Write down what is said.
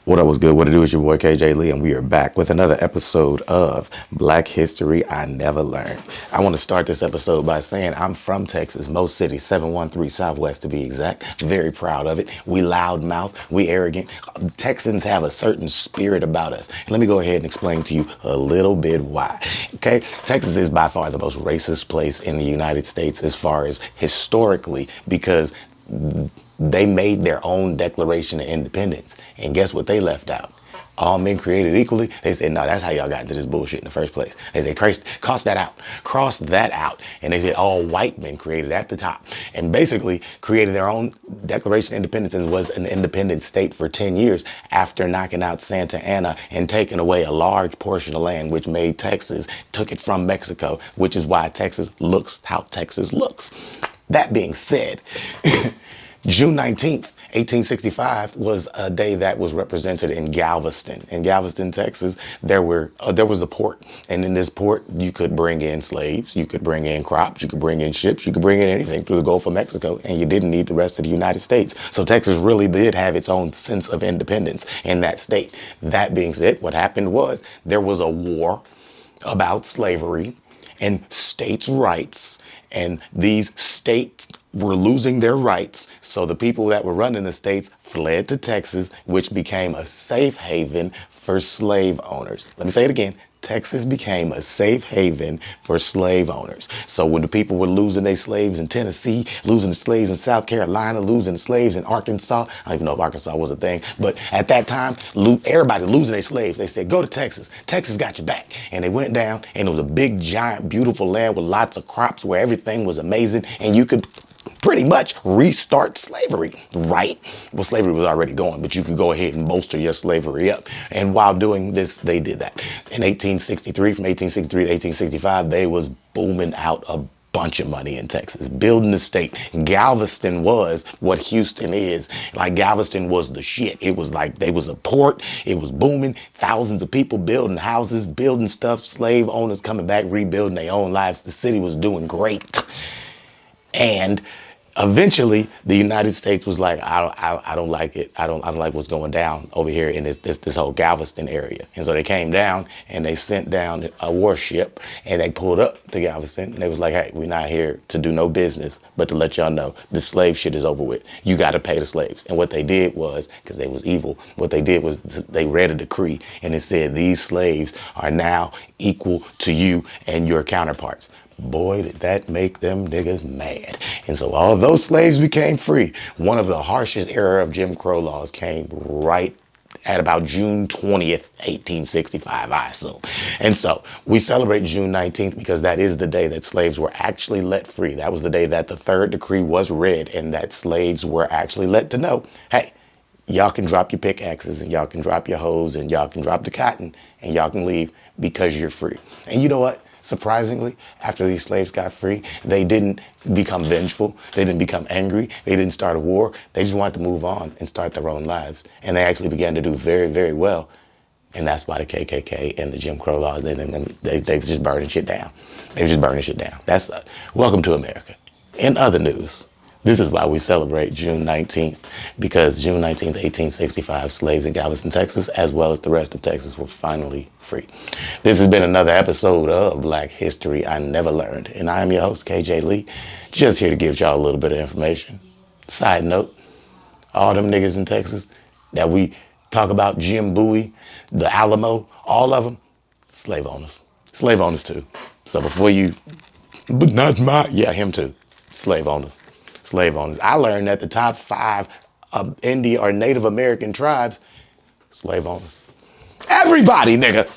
What up, was good? What it do? Is your boy KJ Lee, and we are back with another episode of Black History I Never Learned. I want to start this episode by saying I'm from Texas, Most City, 713 Southwest to be exact. Very proud of it. We loudmouth, we arrogant. Texans have a certain spirit about us. Let me go ahead and explain to you a little bit why. Okay, Texas is by far the most racist place in the United States as far as historically, because they made their own Declaration of Independence. And guess what they left out? All men created equally. They said, no, that's how y'all got into this bullshit in the first place. They said, cross that out. And they said all white men created at the top. And basically created their own Declaration of Independence and was an independent state for 10 years after knocking out Santa Anna and taking away a large portion of land, which made Texas, took it from Mexico, which is why Texas looks how Texas looks. That being said, June 19th, 1865 was a day that was represented in Galveston. In Galveston, Texas, there was a port. And in this port, you could bring in slaves, you could bring in crops, you could bring in ships, you could bring in anything through the Gulf of Mexico, and you didn't need the rest of the United States. So Texas really did have its own sense of independence in that state. That being said, what happened was there was a war about slavery and states' rights, and these states were losing their rights. So the people that were running the states fled to Texas, which became a safe haven for slave owners. Let me say it again. Texas became a safe haven for slave owners. So when the people were losing their slaves in Tennessee, losing the slaves in South Carolina, losing the slaves in Arkansas, I don't even know if Arkansas was a thing, but at that time, everybody losing their slaves, they said, go to Texas. Texas got your back. And they went down, and it was a big, giant, beautiful land with lots of crops where everything was amazing, and you could pretty much restart slavery, right? Well, slavery was already going, but you could go ahead and bolster your slavery up. And while doing this, they did that. In 1863, from 1863 to 1865, they was booming out a bunch of money in Texas, building the state. Galveston was what Houston is. Like, Galveston was the shit. It was like, they was a port. It was booming. Thousands of people building houses, building stuff, slave owners coming back, rebuilding their own lives. The city was doing great. And eventually, the United States was like, I don't like it. I don't like what's going down over here in this whole Galveston area. And so they came down and they sent down a warship, and they pulled up to Galveston, and they was like, hey, we're not here to do no business, but to let y'all know the slave shit is over with. You got to pay the slaves. And what they did was, because they was evil, what they did was they read a decree, and it said these slaves are now equal to you and your counterparts. Boy, did that make them niggas mad. And so all those slaves became free. One of the harshest era of Jim Crow laws came right at about June 20th, 1865, I assume. And so we celebrate June 19th because that is the day that slaves were actually let free. That was the day that the third decree was read, and that slaves were actually let to know, hey, y'all can drop your pickaxes, and y'all can drop your hoes, and y'all can drop the cotton, and y'all can leave because you're free. And you know what? Surprisingly, after these slaves got free, they didn't become vengeful. They didn't become angry. They didn't start a war. They just wanted to move on and start their own lives. And they actually began to do very, very well. And that's why the KKK and the Jim Crow laws, they was just burning shit down. They were just burning shit down. That's welcome to America. In other news, this is why we celebrate June 19th, because June 19th, 1865, slaves in Galveston, Texas, as well as the rest of Texas, were finally free. This has been another episode of Black History I Never Learned, and I am your host, KJ Lee, just here to give y'all a little bit of information. Side note, all them niggas in Texas that we talk about, Jim Bowie, the Alamo, all of them, slave owners. Slave owners too. So before you, but not my, yeah, him too. Slave owners. Slave owners. I learned that the top 5 Indian or Native American tribes, slave owners. Everybody, nigga.